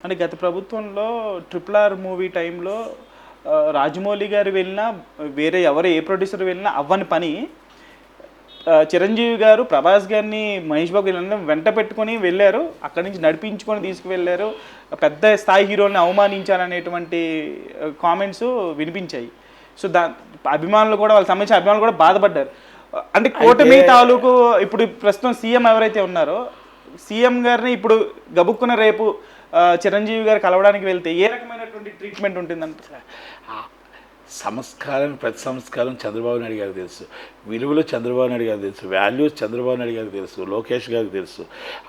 అంటే గత ప్రభుత్వంలో ట్రిపుల్ ఆర్ మూవీ టైంలో రాజమౌళి గారు వెళ్ళినా వేరే ఎవరు ఏ ప్రొడ్యూసర్ వెళ్ళినా అవ్వని పని చిరంజీవి గారు ప్రభాస్ గారిని మహేష్ బాబు గారిని వెంట పెట్టుకొని వెళ్ళారు, అక్కడి నుంచి నడిపించుకొని తీసుకువెళ్ళారు, పెద్ద స్థాయి హీరోని అవమానించారనేటువంటి కామెంట్స్ వినిపించాయి. సో అభిమానులు కూడా వాళ్ళకి సంబంధించిన అభిమానులు కూడా బాధపడ్డారు. అంటే కూటమి తాలూకు ఇప్పుడు ప్రస్తుతం సీఎం ఎవరైతే ఉన్నారో సీఎం గారిని ఇప్పుడు గబుక్కున రేపు చిరంజీవి గారు కలవడానికి వెళ్తే ఏ రకమైనటువంటి ట్రీట్మెంట్ ఉంటుందంటే సంస్కారం, ప్రతి సంస్కారం చంద్రబాబు నాయుడు గారికి తెలుసు, విలువలు చంద్రబాబు నాయుడు గారికి తెలుసు, వాల్యూస్ చంద్రబాబు నాయుడు గారికి తెలుసు, లోకేష్ గారికి తెలుసు.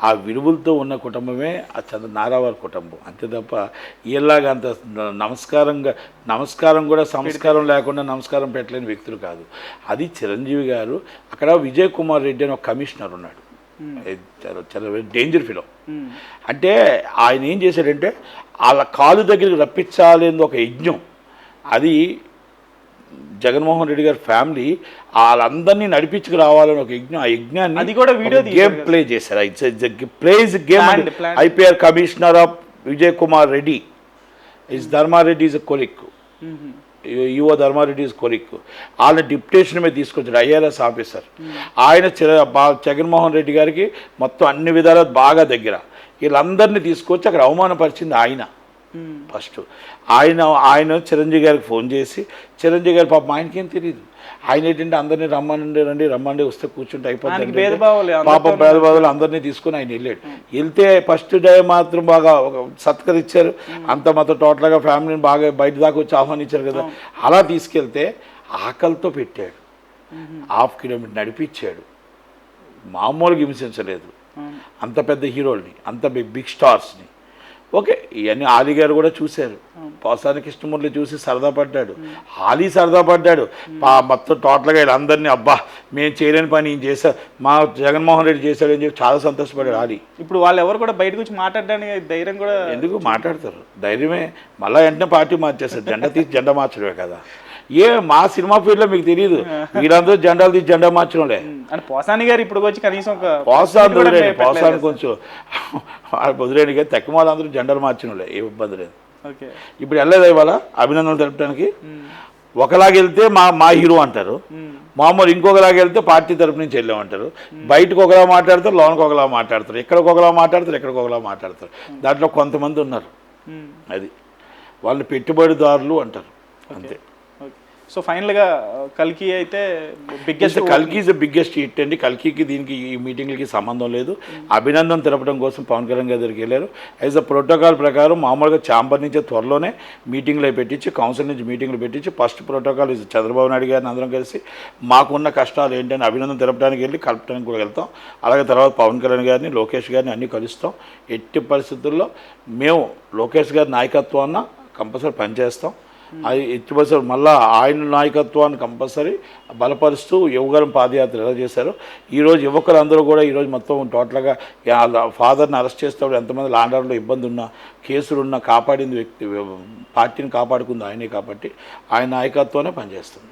ఆ విలువలతో ఉన్న కుటుంబమే ఆ నారావారి కుటుంబం. అంతే తప్ప ఇలాగా అంత నమస్కారం కూడా సంస్కారం లేకుండా నమస్కారం పెట్టలేని వ్యక్తులు కాదు. అది చిరంజీవి గారు. అక్కడ విజయ్ కుమార్ రెడ్డి అని ఒక కమిషనర్ ఉన్నాడు, చాలా డేంజర్ ఫిలో. అంటే ఆయన ఏం చేశాడంటే వాళ్ళ కాలు దగ్గరికి రప్పించాలి ఒక యజ్ఞం. అది జగన్మోహన్ రెడ్డి గారి ఫ్యామిలీ వాళ్ళందరినీ నడిపించుకు రావాలని ఒక యజ్ఞం. ఆ యజ్ఞాన్ని అది కూడా వీడియో గేమ్ ప్లే చేశారు. It's game. IPR commissioner of Vijay Kumar Reddy is Dharmareddy is colleague, EO Dharmareddy is colleague. వాళ్ళని డిప్యుటేషన్ మీద తీసుకొచ్చారు, ఐఆర్ఎస్ ఆఫీసర్. ఆయన జగన్మోహన్ రెడ్డి గారికి మొత్తం అన్ని విధాలా బాగా దగ్గర. వీళ్ళందరినీ తీసుకొచ్చి అక్కడ అవమానపరిచింది ఆయన. ఫస్ట్ ఆయన చిరంజీవి గారికి ఫోన్ చేసి, చిరంజీవి గారి పాపం ఆయనకేం తెలియదు, ఆయన ఏంటంటే అందరినీ రమ్మండి వస్తే కూర్చుంటే అయిపోతుంది పాపం భేదభావాలు అందరినీ తీసుకుని ఆయన వెళ్ళాడు. వెళ్తే ఫస్ట్ డే మాత్రం బాగా సత్కరించారు, అంత మొత్తం టోటల్గా ఫ్యామిలీని బాగా బయట దాకా వచ్చి ఆహ్వానించారు కదా. అలా తీసుకెళ్తే ఆకలితో పెట్టాడు, 1/2 కిలోమీటర్ నడిపించాడు, మామూలుగా హింసించలేదు. అంత పెద్ద హీరోల్ని, అంత బిగ్ స్టార్స్ని. ఓకే, ఇవన్నీ ఆలీ గారు కూడా చూశారు. పోసాని కృష్ణమూర్తి చూసి సరదా పడ్డాడు, ఆలీ సరదా పడ్డాడు. మొత్తం టోటల్గా వీళ్ళందరినీ అబ్బా మేము చేయలేని పని ఈయన చేశారు, మా జగన్మోహన్ రెడ్డి చేశాడు అని చెప్పి చాలా సంతోషపడ్డాడు ఆలీ. ఇప్పుడు వాళ్ళు ఎవరు కూడా బయటకు వచ్చి మాట్లాడడానికి ధైర్యం కూడా ఎందుకు మాట్లాడతారు, ధైర్యమే. మళ్ళీ వెంటనే పార్టీ మార్చేస్తారు, జెండా తీసి జెండా మార్చడమే కదా. మా సినిమా ఫీల్డ్లో మీకు తెలియదు, వీళ్ళందరూ జెండాలు తీసి జెండా మార్చడంలే. పోసాని గారు ఇప్పుడు వచ్చి కనీసం పోసాని కొంచెం వదిలేని కానీ తక్కువ వాళ్ళందరూ జెండాలు మార్చడంలే, ఏ ఇబ్బంది లేదు. ఇప్పుడు వెళ్ళలేదు ఇవాళ అభినందనలు తెలపడానికి. ఒకలాగా వెళ్తే మా హీరో అంటారు, మామూలు ఇంకొకలాగా వెళ్తే పార్టీ తరపు నుంచి వెళ్ళామంటారు. బయటకు ఒకలా మాట్లాడతారు, లోనకు ఒకలా మాట్లాడతారు, ఎక్కడికి ఒకలా మాట్లాడతారు, ఎక్కడికి ఒకలా మాట్లాడతారు. దాంట్లో కొంతమంది ఉన్నారు, అది వాళ్ళని పెట్టుబడిదారులు అంటారు, అంతే. సో ఫైనల్గా కల్కి అయితే కల్కి ఈజ్ ద బిగ్గెస్ట్ హిట్ అండి. కల్కికి దీనికి ఈ మీటింగ్లకి సంబంధం లేదు. అభినందన తెలపడం కోసం పవన్ కళ్యాణ్ గారి దగ్గరికి వెళ్ళారు. యాజ్ అ ప్రోటోకాల్ ప్రకారం మామూలుగా ఛాంబర్ నుంచే త్వరలోనే మీటింగ్లు పెట్టించి, కౌన్సిల్ నుంచి మీటింగ్లు పెట్టించి, ఫస్ట్ ప్రోటోకాల్ ఇది చంద్రబాబు నాయుడు గారిని అందరం కలిసి మాకున్న కష్టాలు ఏంటని అభినందన తెలపడానికి వెళ్ళి కలపడానికి కూడా వెళ్తాం. అలాగే తర్వాత పవన్ కళ్యాణ్ గారిని, లోకేష్ గారిని అన్నీ కలుస్తాం. ఎట్టి పరిస్థితుల్లో మేము లోకేష్ గారి నాయకత్వాన్ని కంపల్సరీ పనిచేస్తాం. అది ఎత్తిపరిసారు. మళ్ళీ ఆయన నాయకత్వాన్ని కంపల్సరీ బలపరుస్తూ యువగలం పాదయాత్ర ఎలా చేశారో ఈరోజు యువకులందరూ కూడా ఈరోజు మొత్తం టోటల్గా ఫాదర్ని అరెస్ట్ చేసేటప్పుడు ఎంతమంది లాండర్లో ఇబ్బంది ఉన్నా, కేసులున్నా కాపాడింది వ్యక్తి, పార్టీని కాపాడుకుంది ఆయనే. కాబట్టి ఆయన నాయకత్వానే పనిచేస్తుంది.